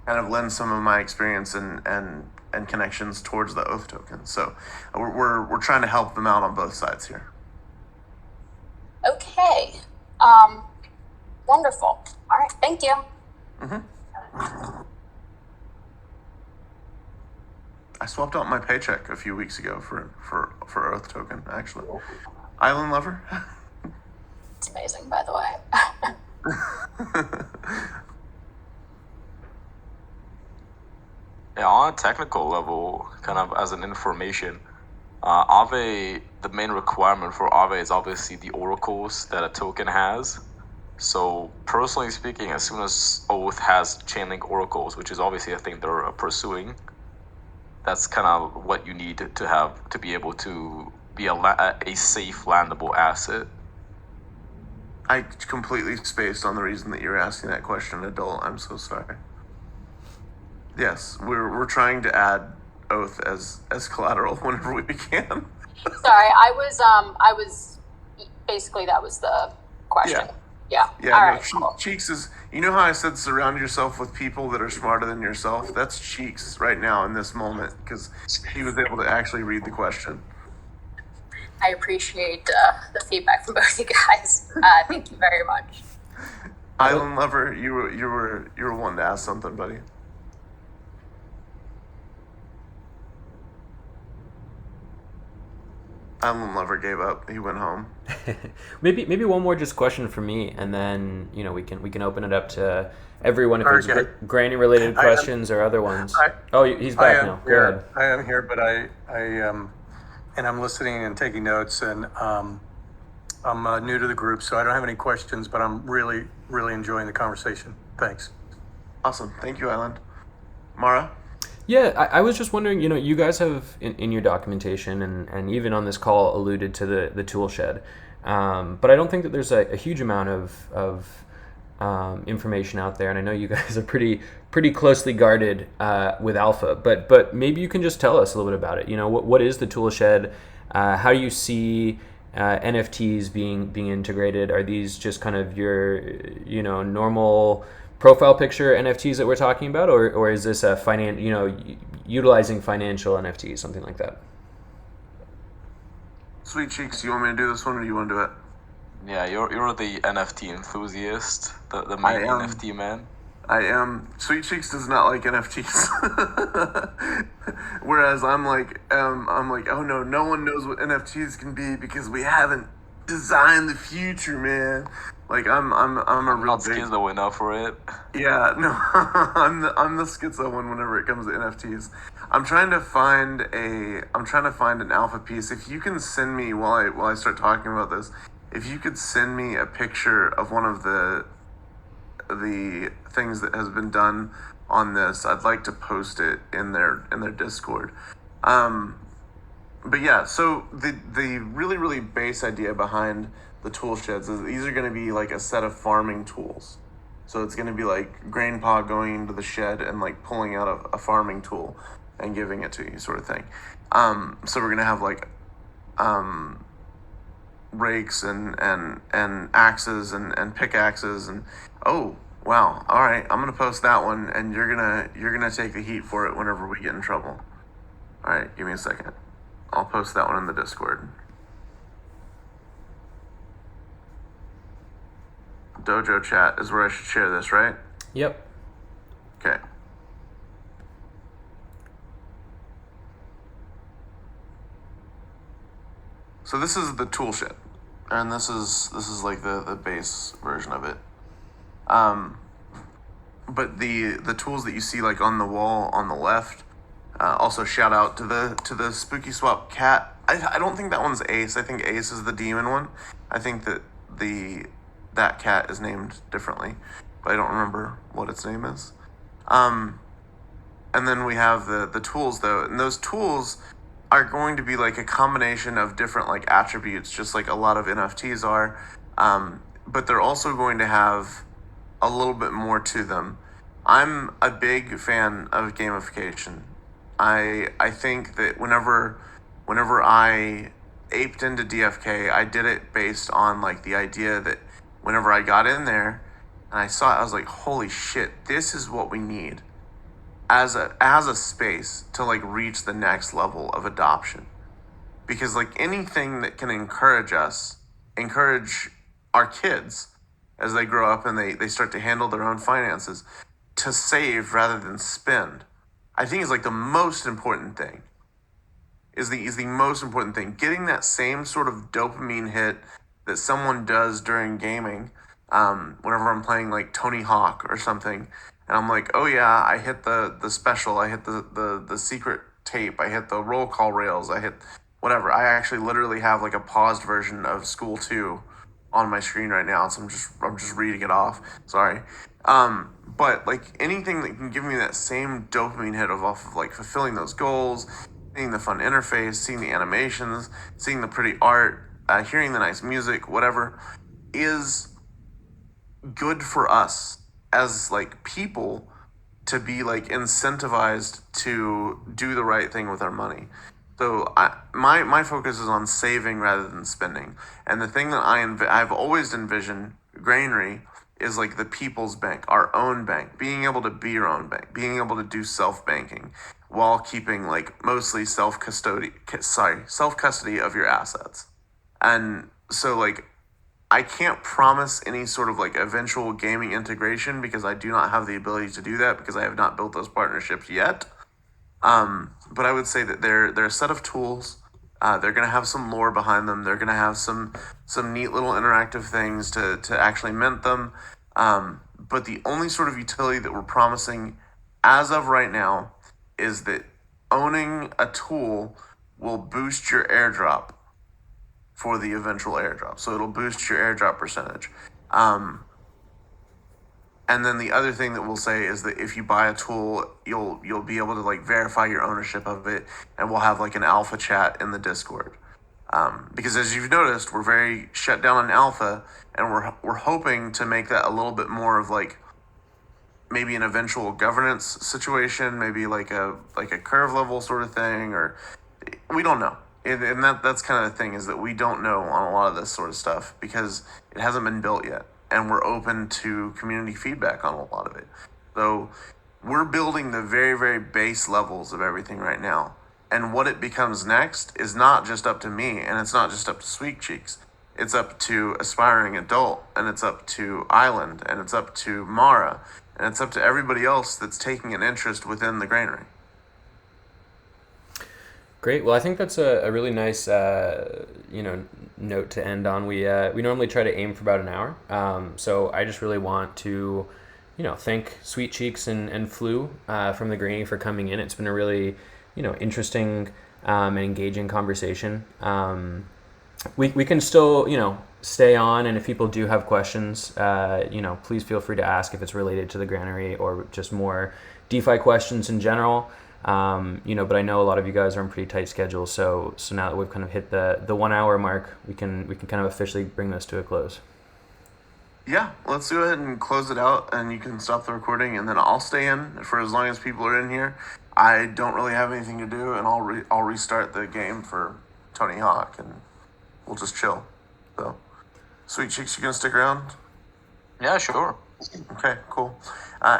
E: kind of lend some of my experience and connections towards the Oath token. So we're trying to help them out on both sides here.
G: Okay. Wonderful. All right, thank you.
E: I swapped out my paycheck a few weeks ago for Oath token, actually. Island Lover.
G: It's amazing, by the way.
A: Yeah, on a technical level, kind of as an information, Aave, the main requirement for Aave is obviously the oracles that a token has. So personally speaking, as soon as Oath has Chainlink oracles, which is obviously a thing they're pursuing, that's kind of what you need to have to be able to be a safe landable asset.
E: I completely spaced on the reason that you're asking that question, Adult. I'm so sorry. Yes, we're trying to add Oath as collateral whenever we can.
G: Sorry, I was basically, that was the question. Yeah.
E: Yeah.
G: All
E: No,
G: right. Cool.
E: Cheeks is. You know how I said surround yourself with people that are smarter than yourself? That's Cheeks right now in this moment because he was able to actually read the question.
G: I appreciate the feedback from both you guys. Thank you very much.
E: Island Lover, you were wanting to ask something, buddy. Island Lover gave up. He went home.
C: Maybe one more just question for me, and then we can open it up to everyone if
F: Okay.
C: there's Granny related questions or other ones. He's back now. Go ahead.
F: I am here, but I and I'm listening and taking notes, and I'm new to the group, so I don't have any questions, but I'm really enjoying the conversation. Thanks.
E: Awesome. Thank you, Island. Mara?
C: Yeah, I was just wondering, you guys have in your documentation and even on this call alluded to the tool shed, but I don't think that there's a huge amount of information out there, and I know you guys are pretty closely guarded with alpha, but maybe you can just tell us a little bit about it. What is the tool shed? How do you see NFTs being integrated? Are these just kind of your normal profile picture NFTs that we're talking about, or is this a utilizing financial NFTs, something like that?
E: Sweet Cheeks, you want me to do this one or you want to do it?
A: Yeah, you're the NFT enthusiast, the main
E: I am.
A: NFT man.
E: I am. Sweet Cheeks does not like NFTs. Whereas I'm like, oh no one knows what NFTs can be because we haven't designed the future, man. Like I'm a real
A: Not
E: big.
A: schizo enough for it.
E: Yeah, no, I'm the schizo one whenever it comes to NFTs. I'm trying to find an alpha piece. If you can send me while I start talking about this, if you could send me a picture of one of the things that has been done on this, I'd like to post it in their Discord. But yeah, so the really base idea behind the tool sheds is these are going to be like a set of farming tools. So it's going to be like Grandpa going into the shed and like pulling out a farming tool and giving it to you, sort of thing. So we're going to have like rakes and axes and pickaxes and oh wow, all right, I'm going to post that one and you're gonna take the heat for it whenever we get in trouble. All right, give me a second. I'll post that one in the Discord. Dojo chat is where I should share this, right?
C: Yep.
E: Okay. So this is the tool shit, and this is like the base version of it. But the tools that you see like on the wall on the left. Also, shout out to the Spooky Swap cat. I don't think that one's Ace. I think Ace is the demon one. I think that that cat is named differently, but I don't remember what its name is. And then we have the tools though, and those tools are going to be like a combination of different like attributes, just like a lot of NFTs are. But they're also going to have a little bit more to them. I'm a big fan of gamification. I think that whenever I aped into DFK, I did it based on like the idea that whenever I got in there and I saw it, I was like, holy shit, this is what we need as a space to like reach the next level of adoption. Because like anything that can encourage our kids as they grow up and they start to handle their own finances to save rather than spend, I think is like the most important thing. Is the most important thing. Getting that same sort of dopamine hit that someone does during gaming, whenever I'm playing like Tony Hawk or something, and I'm like, oh yeah, I hit the special, I hit the secret tape, I hit the roll call rails, I hit whatever. I actually literally have like a paused version of School 2 on my screen right now, so I'm just reading it off. Sorry. But like anything that can give me that same dopamine hit off of like fulfilling those goals, seeing the fun interface, seeing the animations, seeing the pretty art, hearing the nice music, whatever, is good for us as like people to be like incentivized to do the right thing with our money. So my focus is on saving rather than spending. And the thing that I've always envisioned Granary is like the people's bank, our own bank, being able to be your own bank, being able to do self-banking while keeping like mostly self-custody of your assets. And so like I can't promise any sort of like eventual gaming integration because I do not have the ability to do that because I have not built those partnerships yet. But I would say that they're a set of tools. They're going to have some lore behind them. They're going to have some neat little interactive things to actually mint them. But the only sort of utility that we're promising as of right now is that owning a tool will boost your airdrop for the eventual airdrop. So it'll boost your airdrop percentage. And then the other thing that we'll say is that if you buy a tool, you'll be able to like verify your ownership of it, and we'll have like an alpha chat in the Discord. Because as you've noticed, we're very shut down on alpha, and we're hoping to make that a little bit more of like maybe an eventual governance situation, maybe like a curve level sort of thing, or we don't know. And that's kind of the thing, is that we don't know on a lot of this sort of stuff because it hasn't been built yet. And we're open to community feedback on a lot of it. So we're building the very, very base levels of everything right now. And what it becomes next is not just up to me, and it's not just up to Sweet Cheeks. It's up to Aspiring Adult, and it's up to Island, and it's up to Mara, and it's up to everybody else that's taking an interest within the Granary.
C: Great. Well, I think that's a really nice, note to end on. We normally try to aim for about an hour. So I just really want to, thank Sweet Cheeks and Flu from the Granny for coming in. It's been a really, interesting and engaging conversation. We can still, stay on, and if people do have questions, please feel free to ask if it's related to the Granary or just more DeFi questions in general. But I know a lot of you guys are on pretty tight schedules, so now that we've kind of hit the 1 hour mark, we can kind of officially bring this to a close.
E: Yeah, let's go ahead and close it out, and you can stop the recording, and then I'll stay in for as long as people are in here. I don't really have anything to do, and I'll restart the game for Tony Hawk, and we'll just chill. So, Sweet Cheeks, you gonna stick around?
A: Yeah, sure.
E: Okay, cool.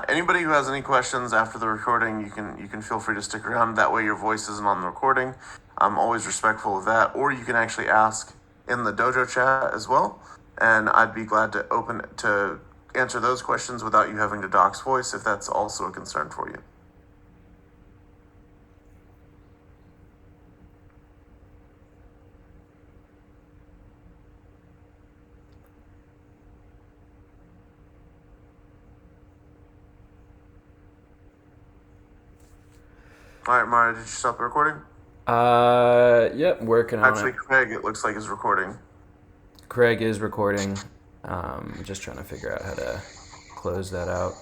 E: Anybody who has any questions after the recording, you can feel free to stick around. That way your voice isn't on the recording. I'm always respectful of that. Or you can actually ask in the Dojo chat as well, and I'd be glad to answer those questions without you having to dox voice if that's also a concern for you. All right, Mara, did you stop the recording?
C: Yep, working on
E: Actually,
C: it.
E: Craig, it looks like is recording.
C: Craig is recording. Just trying to figure out how to close that out.